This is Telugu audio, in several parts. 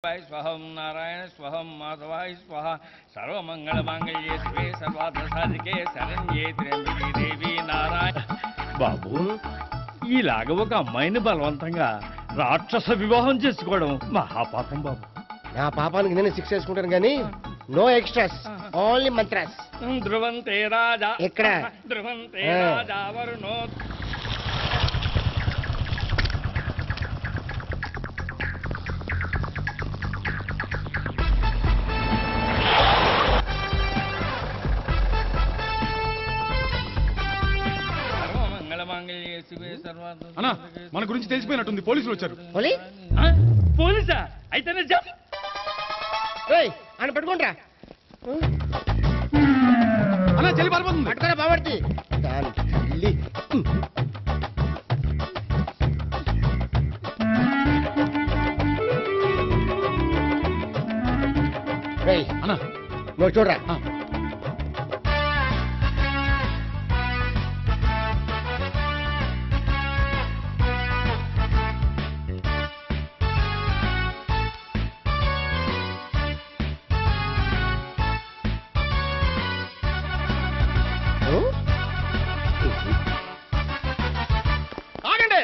స్వహం నారాయణ స్వహం మాధవాయ స్వహ సర్వమంగళమాంగళ్యే శివే సర్వార్థ సాధికే శరణ్యే త్ర్యంబకే దేవి నారాయణ. బాబు, ఇలాగ ఒక అమ్మాయిని బలవంతంగా రాక్షస వివాహం చేసుకోవడం మహాపాపం బాబు. నా పాపానికి నేను శిక్ష చేసుకుంటాను కానీ నో ఎక్స్ట్రాస్, ఓన్లీ మంత్రాస్. ధ్రువంతే రాజా ఎక్కడ? ధ్రువంతే రాజా వరుణో. అన్నా, మన గురించి తెలిసిపోయినట్టుంది, పోలీసులు వచ్చారు. పోలీసా? అయితేనే ఆయన పట్టుకుంటా అన్నా, చెల్లి పారిపోతుంది. పట్టుకోరా బాబర్తి. అన్నా నువ్వు చూడరా. ఆగండి.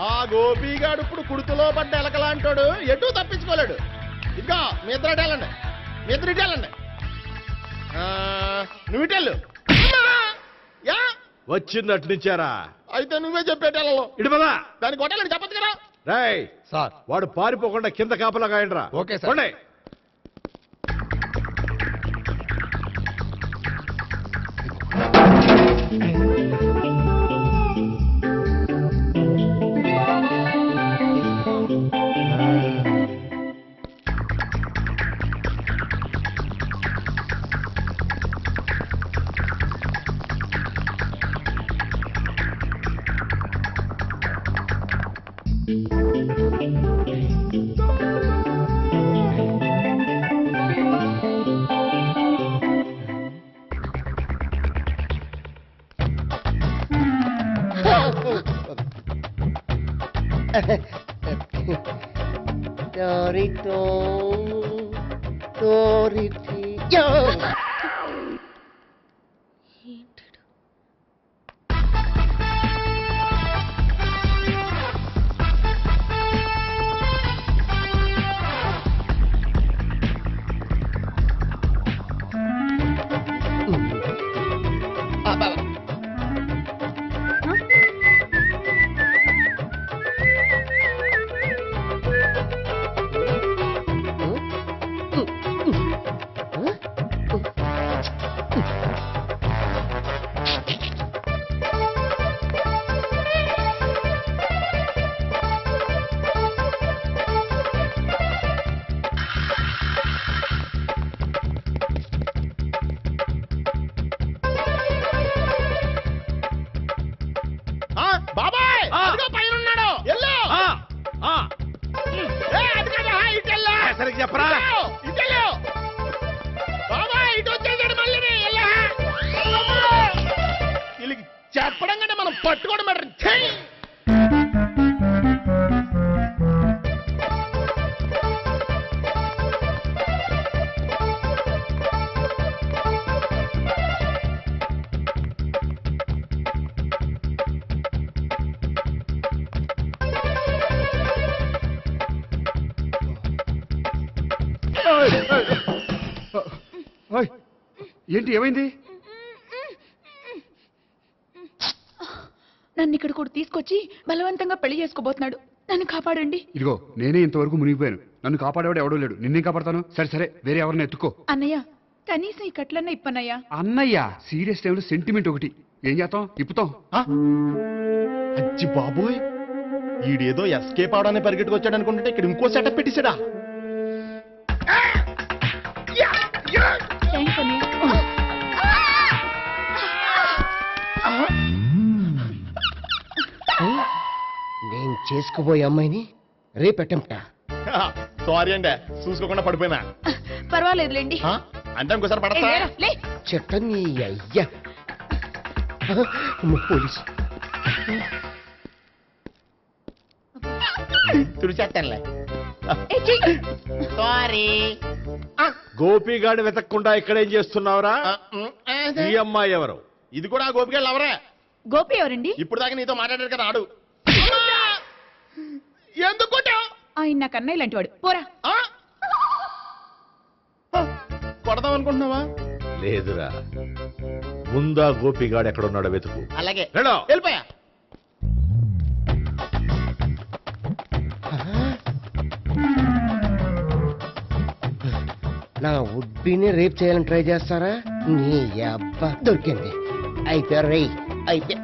ఆ గోపిగాడు ఇప్పుడు కుడుతులో పడ్డ ఎలకలాంటాడు, ఎటు తప్పించుకోలేడు. ఇంకా మీ ఇద్దరు ఇటెళ్ళండి, మీ ఇద్దరు ఇటెళ్ళండి. నువ్వు ఇటెళ్ళు. యా వచ్చిందటు నుంచారా? అయితే నువ్వే చెప్పేటెళ్ళలో ఇటు పదా. దానికి కొట్టాలని చెప్పదు కదా. రేయ్ సార్, వాడు పారిపోకుండా కింద కాపలా కాయండిరా. Okay sir. బాబాయ్ పైన ఉన్నాడు. ఎల్లో సరిగ్గా చెప్పరా? ఇటెళ్ళు బాబాయ్, ఇటు వచ్చేసాడు మళ్ళీ. వీళ్ళకి చెప్పడం కంటే మనం పట్టుకోవడం బెటర్. ఏంటి, ఏమైంది? నన్ను ఇక్కడ కూడా తీసుకొచ్చి బలవంతంగా పెళ్లి చేసుకోబోతున్నాడు. నన్ను కాపాడండి. ఇదిగో, నేనే ఇంతవరకు మునిగిపోయాను. నన్ను కాపాడేవాడు ఎవడో లేడు. నిన్నే కాపాడతాను. సరే సరే, వేరే ఎవరిని ఎత్తుకో. అన్నయ్య, కనీసం ఈ కట్లన్నా ఇప్పన్నయ్యా. అన్నయ్య, సీరియస్ టైంలో సెంటిమెంట్ ఒకటి. ఏం చేస్తాం? ఇప్పుతాం. అచ్చి బాబోయ్, ఈడేదో ఎస్కేప్ అవడానికి పరిగెట్టుకొచ్చాడు అనుకుంటే ఇక్కడ ఇంకో సెటప్ పెట్టేశాడా? థ్యాంక్స్ అన్నయ్య. నేను చేసుకోబోయే అమ్మాయిని రేపెట్టంట. సారీ అండి, చూసుకోకుండా పడిపోయినా. పర్వాలేదులేండి. అంటే ఇంకోసారి పడతా. చెట్టని అయ్యా పోలీసు తుడిచేస్తానులే. ఏ, ఛీ! సారీ గోపిగాడి వెతకకుండా ఇక్కడేం చేస్తున్నావురా ఈ అమ్మాయి ఎవరు? ఇది కూడా ఆ గోపిగాళ్ళు ఎవరే? గోపి ఎవరండి? ఇప్పుడు దాకా నీతో మాట్లాడారు కదా ఆడు. ఎందుకు కొట్టావ్? ఆయన నాకు అన్నయ్య లాంటి వాడు. పోరా. ఆ? కొడదాం అనుకుంటున్నావా? లేదురా, ముందా గోపిగాడు ఎక్కడున్నాడో వెతుకు. అలాగే వెళ్ళో. వెళ్ళిపోయా. నా ఉడ్బీని రేప్ చేయాలని ట్రై చేస్తారా? నీ అబ్బా దొరికింది. అయిపోయారు రై అయిపోయా.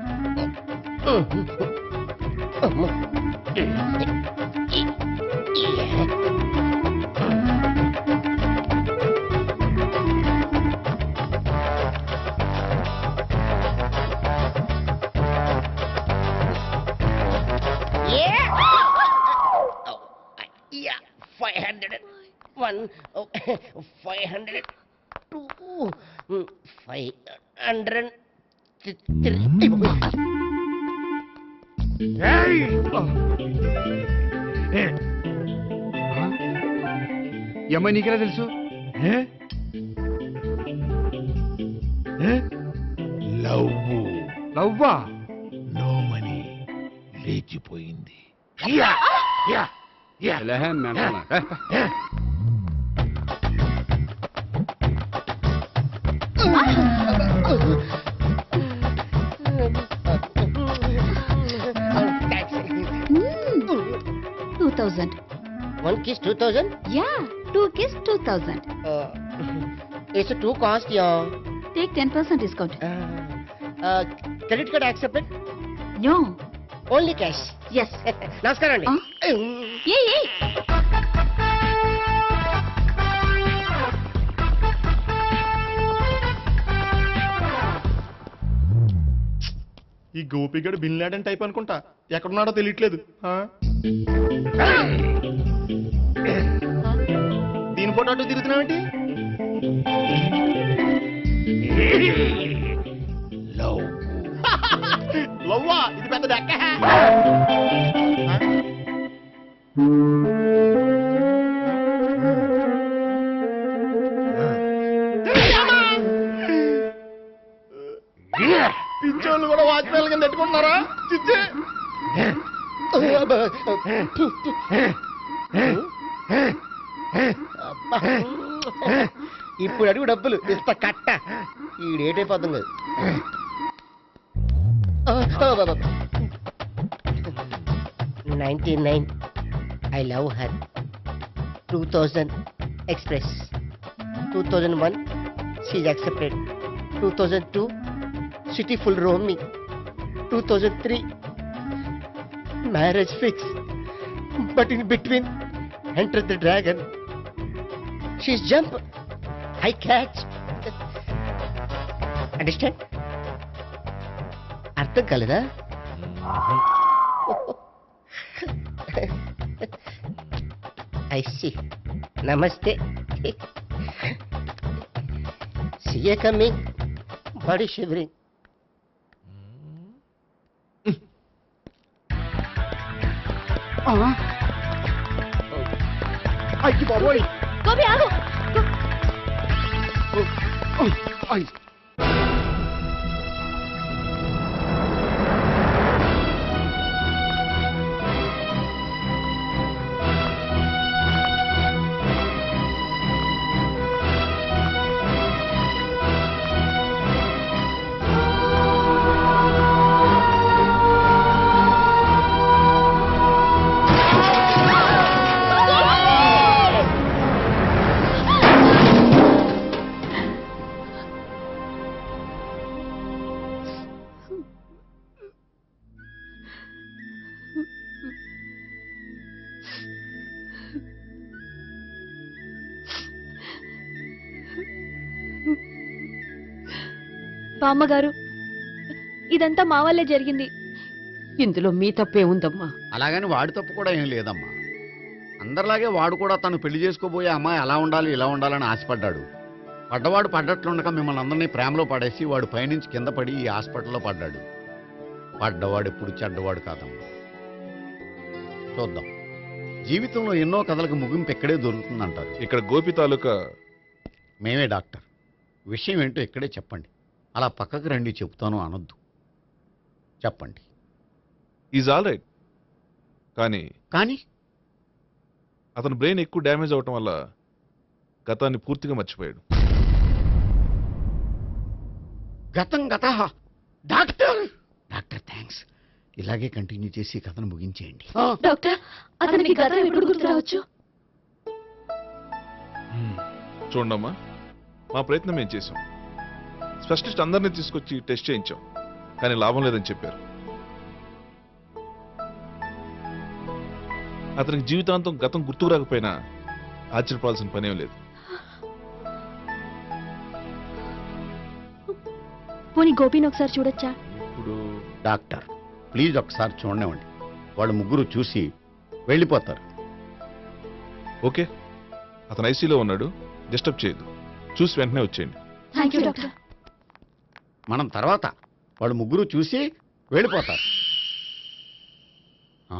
Yeah, 501, 502, 503. ఈ అమ్మాయి నీకెలా తెలుసు? లవ్వా? నోమని లేచిపోయింది. One kiss 2000? Yeah, 2 kiss 2000. It's too cost, yeah. Take 10% discount. Credit card accepted? No. Only cash. Yes. నమస్కారం అండి. Hey. ఈ గోపిగడు బిన్ లాడెన్ టైప్ అనుకుంటా. ఎక్కడున్నాడో తెలియట్లేదు. దీని ఫోటో అటు తిరుగుతున్నావేంటి? లవ్వా? ఇది పెద్ద డెక్క. పిచ్చోళ్ళు కూడా వాచ్మెన్ కింద పెట్టుకుంటున్నారా? చిచ్చే ఇప్పుడు అడుగు డబ్బులు ఇస్తా కట్ట. ఈ డేట్ అయిపోతుంది కదా. 99 I love her. 2000 express. 2001 she's accepted. 2002 city full roaming. 2003 marriage fix. But in between enter the dragon. She's jump, I catch. Understand? అర్థం కాలేదా? I see. Namaste. See you coming. Body shivering. అయ్యి బాబోయ్! గోపి ఆగు. అయ్యి బామ్మగారు, ఇదంతా మా వల్లే జరిగింది. ఇందులో మీ తప్పే ఉందమ్మా. అలాగని వాడి తప్పు కూడా ఏం లేదమ్మా. అందరిలాగే వాడు కూడా తను పెళ్లి చేసుకోబోయే అమ్మాయి అలా ఉండాలి ఇలా ఉండాలని ఆశపడ్డాడు. పడ్డవాడు పడ్డట్లుండక మిమ్మల్ని అందరినీ ప్రేమలో పడేసి వాడు పైనుంచి కింద పడి ఈ హాస్పిటల్లో పడ్డాడు. పడ్డవాడు ఎప్పుడు చెడ్డవాడు కాదమ్మా. చూద్దాం, జీవితంలో ఎన్నో కథలకు ముగింపు ఇక్కడే దొరుకుతుందంటారు. ఇక్కడ గోపి తాలూకా మేమే డాక్టర్. విషయం ఏంటో ఇక్కడే చెప్పండి. అలా పక్కకు రండి చెప్తాను అనొద్దు. చెప్పండి. Is all right. కానీ కానీ అతని బ్రెయిన్ ఎక్కువ డ్యామేజ్ అవటం వల్ల గతాన్ని పూర్తిగా మర్చిపోయాడు. గతం గత డాక్టర్ డాక్టర్ థ్యాంక్స్. ఇలాగే కంటిన్యూ చేసి కథను ముగించేయండి. డాక్టర్ అతనికి గతం ఎప్పుడు గుర్తు రావచ్చు? చూడమ్మా, మా ప్రయత్నం మేము చేసాం. స్పెషలిస్ట్ అందరినీ తీసుకొచ్చి టెస్ట్ చేయించాం, కానీ లాభం లేదని చెప్పారు. అతనికి జీవితాంతం గతం గుర్తుకు రాకపోయినా ఆశ్చర్యపడాల్సిన పనేం లేదు. పోనీ గోపిని ఒకసారి చూడొచ్చా? ఇప్పుడు డాక్టర్ ప్లీజ్ ఒకసారి చూడనివ్వండి. వాళ్ళు ముగ్గురు చూసి వెళ్ళిపోతారు. ఓకే, అతను ఐసీలో ఉన్నాడు, డిస్టర్బ్ చేయదు. చూసి వెంటనే వచ్చేయండి. Thank you doctor. మనం తర్వాత వాళ్ళు ముగ్గురు చూసి వెళ్ళిపోతారు. ఆ.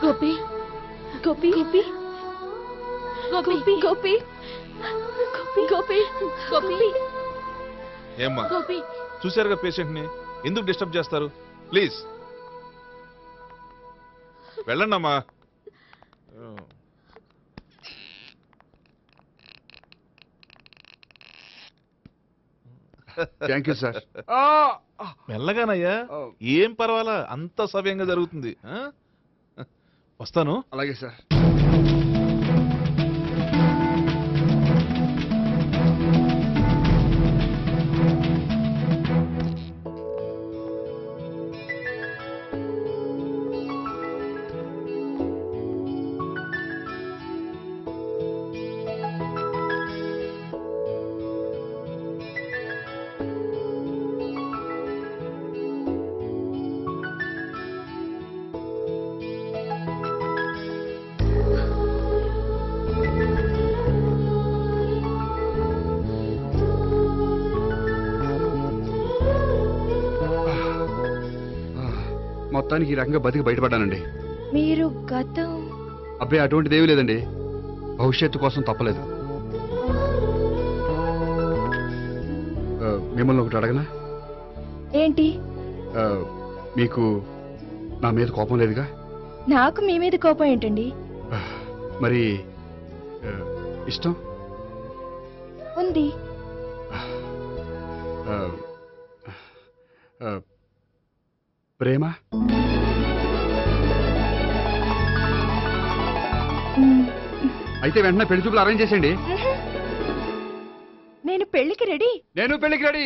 గోపి గోపి గోపి గోపి గోపి గోపి గోపి ఏమ్మా, గోపి చూశారుగా పేషెంట్ని, ఎందుకు డిస్టర్బ్ చేస్తారు? ప్లీజ్ వెళ్ళండి అమ్మా. Thank you sir. మెల్లగానయ్యా, ఏం పర్వాలా, అంత సవ్యంగా జరుగుతుంది. వస్తాను. అలాగే సార్. మొత్తానికి ఈ రకంగా బతికి బయటపడ్డానండి. మీరు గతం అబ్బాయి అటువంటిది ఏమీ లేదండి. భవిష్యత్తు కోసం తప్పలేదు. మిమ్మల్ని ఒకటి అడగనా? ఏంటి? మీకు నా మీద కోపం లేదుగా? నాకు మీ మీద కోపం ఏంటండి? మరి ఇష్టం ఉంది. ప్రేమ? అయితే వెంటనే పెళ్లి చూపులు అరేంజ్ చేసేయండి. నేను పెళ్లికి రెడీ. నేను పెళ్లికి రెడీ.